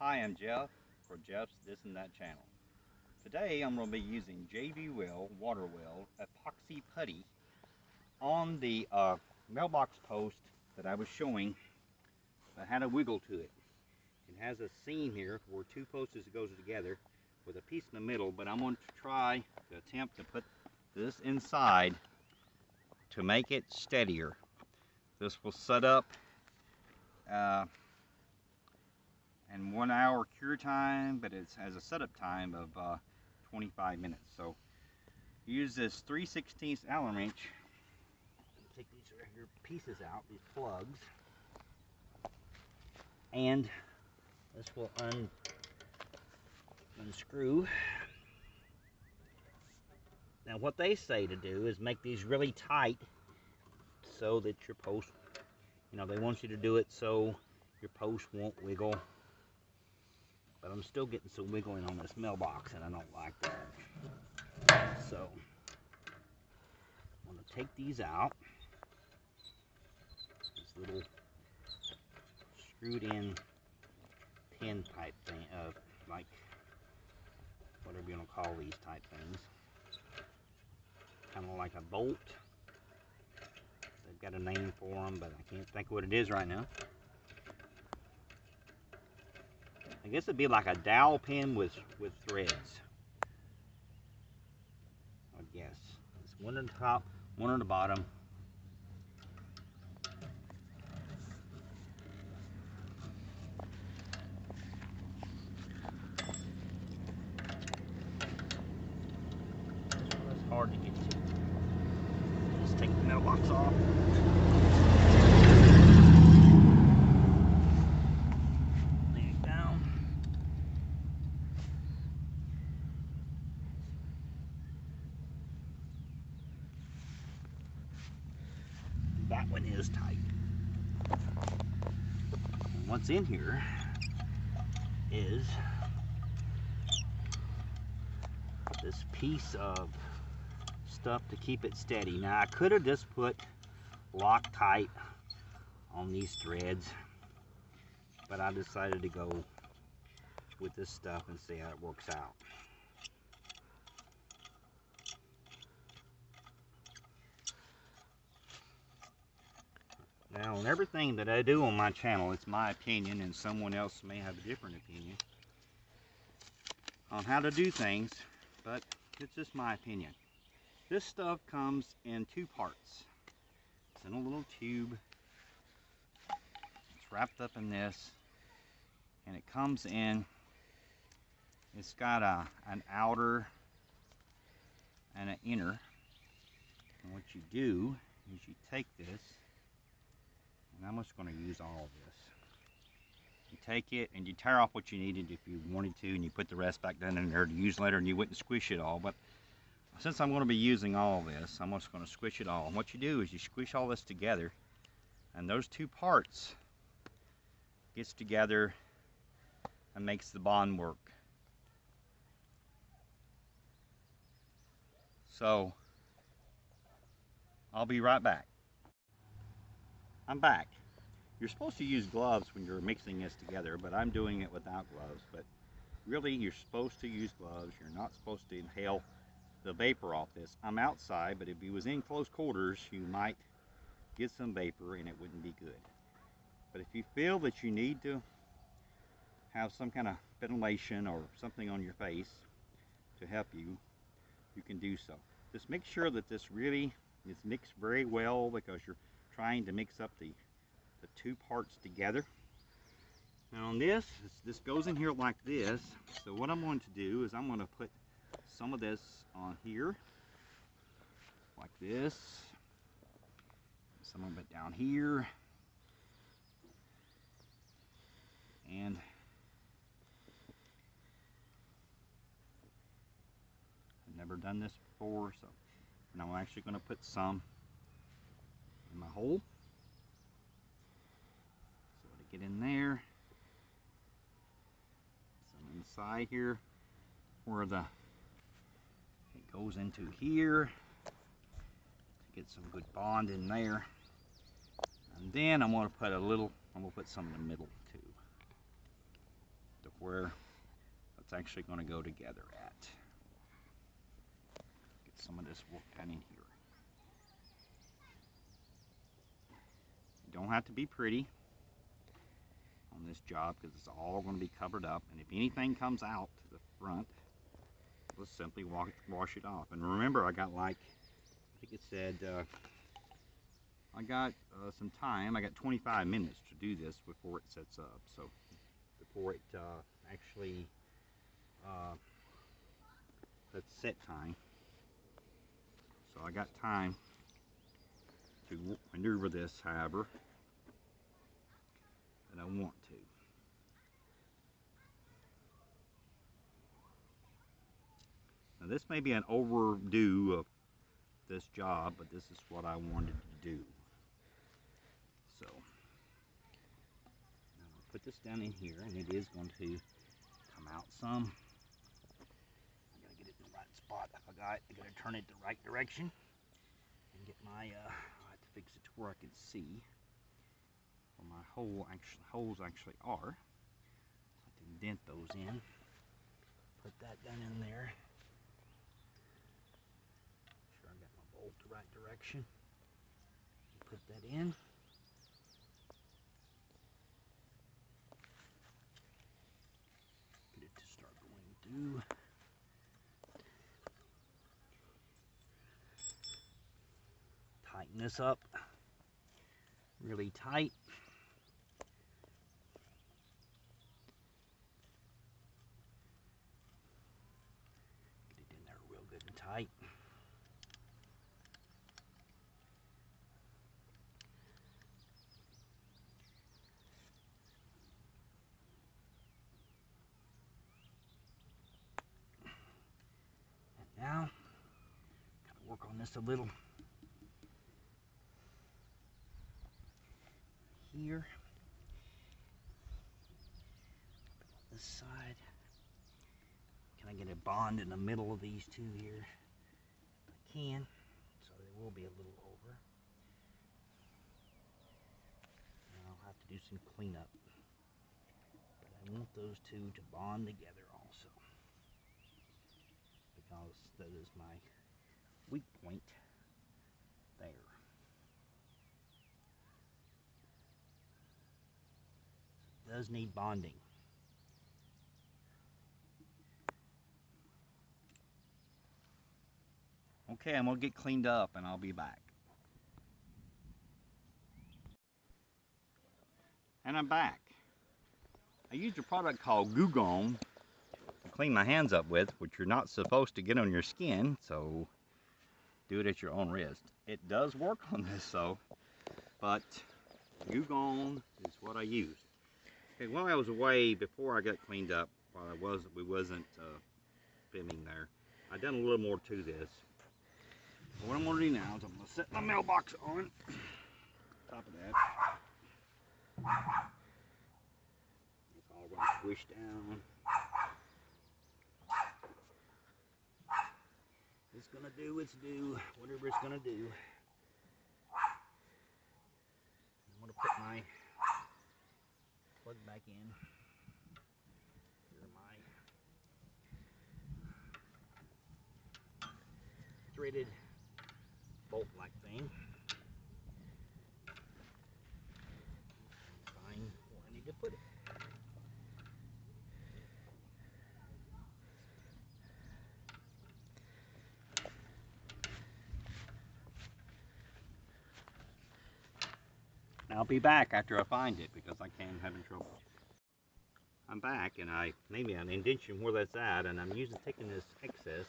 Hi, I'm Jeff for Jeff's This and That channel. Today I'm going to be using JB Weld Water Weld Epoxy Putty on the mailbox post that I was showing that had a wiggle to it. It has a seam here where two posts goes together with a piece in the middle, but I'm going to try to attempt to put this inside to make it steadier. This will set up and 1 hour cure time, but it has a setup time of 25 minutes. So use this 3/16 Allen wrench. Take these regular pieces out, these plugs, and this will unscrew. Now what they say to do is make these really tight so that your post, they want you to do it so your post won't wiggle. But I'm still getting some wiggling on this mailbox, and I don't like that. So I'm going to take these out. These little screwed in pin type thing, like whatever you want to call these type things. Kind of like a bolt. They've got a name for them, but I can't think of what it is right now. I guess it'd be like a dowel pin with threads. I guess. It's one on the top, one on the bottom. That's hard to get to. Just take the mailbox off. That one is tight. And what's in here is this piece of stuff to keep it steady. Now I could have just put Loctite on these threads, but I decided to go with this stuff and see how it works out. Now, on everything that I do on my channel, it's my opinion, and someone else may have a different opinion on how to do things, but it's just my opinion. This stuff comes in two parts. It's in a little tube. It's wrapped up in this, and it comes in. It's got an outer and an inner. And what you do is you take this, and I'm just going to use all of this. You take it and you tear off what you needed if you wanted to, and you put the rest back down in there to use later, and you wouldn't squish it all. But since I'm going to be using all of this, I'm just going to squish it all. And what you do is you squish all this together, and those two parts gets together and makes the bond work. So I'll be right back. I'm back. You're supposed to use gloves when you're mixing this together, but I'm doing it without gloves. But really, you're supposed to use gloves. You're not supposed to inhale the vapor off this. I'm outside, but if you was in close quarters, you might get some vapor and it wouldn't be good. But if you feel that you need to have some kind of ventilation or something on your face to help you, you can do so. Just make sure that this really is mixed very well, because you're trying to mix up the two parts together. Now on this goes in here like this. So what I'm going to do is I'm going to put some of this on here like this, some of it down here, and I've never done this before, so and I'm actually going to put some in my hole. So to get in there, some inside here where it goes into here to get some good bond in there. And then I'm going to put some in the middle too to where it's actually going to go together at. Get some of this work done in here. You don't have to be pretty on this job because it's all going to be covered up, and if anything comes out to the front, let's simply wash it off. And remember, I got, like, I think it said I got some time. I got 25 minutes to do this before it sets up, so before it actually that's set time. So I got time to maneuver this however that I want to. Now this may be an overdue of this job, but this is what I wanted to do. So I'm going to put this down in here, and it is going to come out some. I gotta get it in the right spot. I forgot. I gotta turn it the right direction and get my. I have to fix it to where I can see where my holes actually are. I can dent those in. Put that down in there. Make sure I got my bolt the right direction. Put that in. Get it to start going through. Tighten this up really tight. Get it in there real good and tight. And now, gotta work on this a little. Here, on this side, can I get a bond in the middle of these two here? I can, so there will be a little over. And I'll have to do some cleanup, but I want those two to bond together also, because that is my weak point there. Does need bonding. Okay, I'm gonna get cleaned up and I'll be back. And I'm back. I used a product called Goo Gone to clean my hands up with, which you're not supposed to get on your skin, so do it at your own risk. It does work on this though, but Goo Gone is what I used. Okay, while I was away, before I got cleaned up, while we wasn't filming there, I done a little more to this. What I'm gonna do now is I'm gonna set my mailbox on top of that. It's all gonna squish down. It's gonna do its due, whatever it's gonna do. I'm gonna put my plug back in. Here are my threaded bolt-like thing. Find where I need to put it. I'll be back after I find it because I can't having trouble. I'm back, and I made me an indentation where that's at, and I'm taking this excess,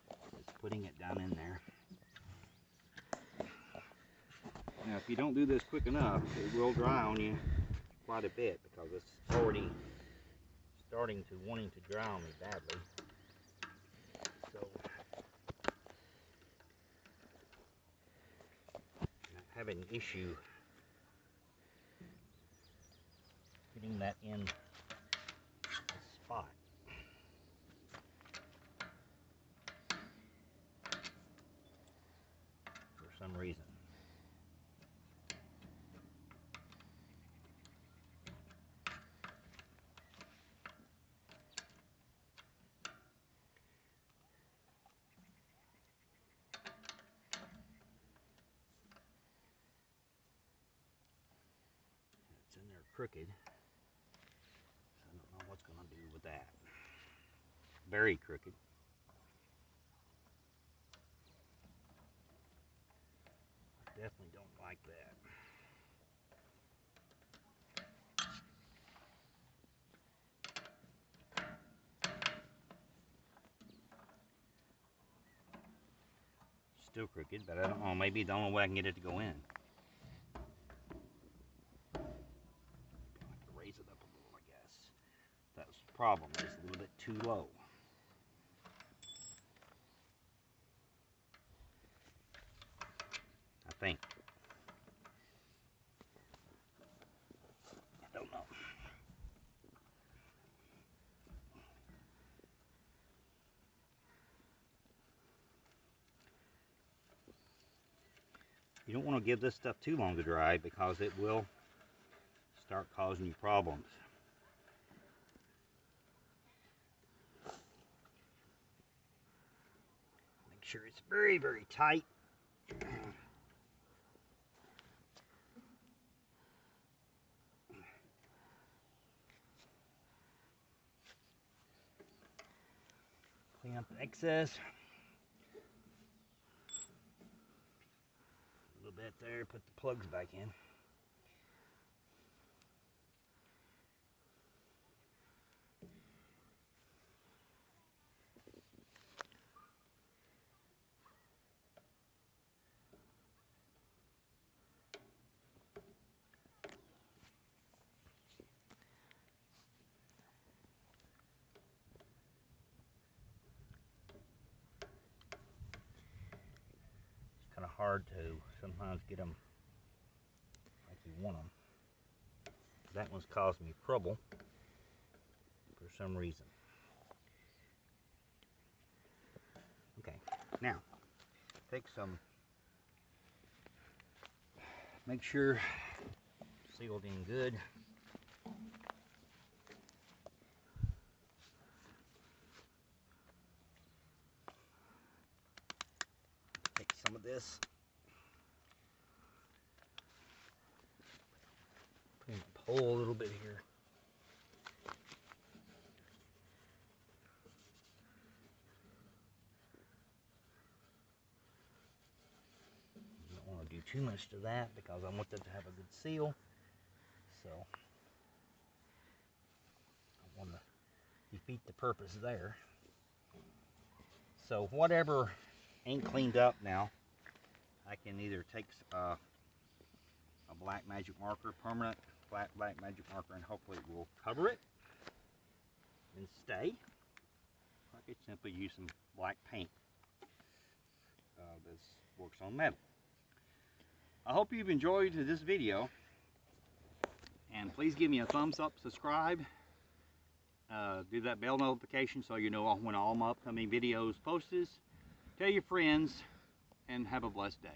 just putting it down in there. Now, if you don't do this quick enough, it will dry on you quite a bit because it's already starting to wanting to dry on me badly. So, I'm having an issue getting that in the spot. For some reason. crooked. So I don't know what's going to do with that. Very crooked. Definitely don't like that. Still crooked, but I don't know, maybe the only way I can get it to go in. I'll have to raise it up a little, I guess. That was the problem, it's a little bit too low. I think. I don't know. You don't want to give this stuff too long to dry because it will start causing you problems. Make sure it's very, very tight. Clean up the excess. A little bit there, put the plugs back in. Kind of hard to sometimes get them like you want them. That one's caused me trouble for some reason. Okay, now take some, make sure sealed in good. Take some of this, put in the hole a little bit here. You don't want to do too much to that because I want that to have a good seal. So I want to defeat the purpose there. So whatever ain't cleaned up now, I can either take a black magic marker, permanent flat black magic marker, and hopefully it will cover it and stay. I could simply use some black paint. This works on metal. I hope you've enjoyed this video, and please give me a thumbs up, subscribe, do that bell notification so you know when all my upcoming videos posted. Tell your friends, and have a blessed day.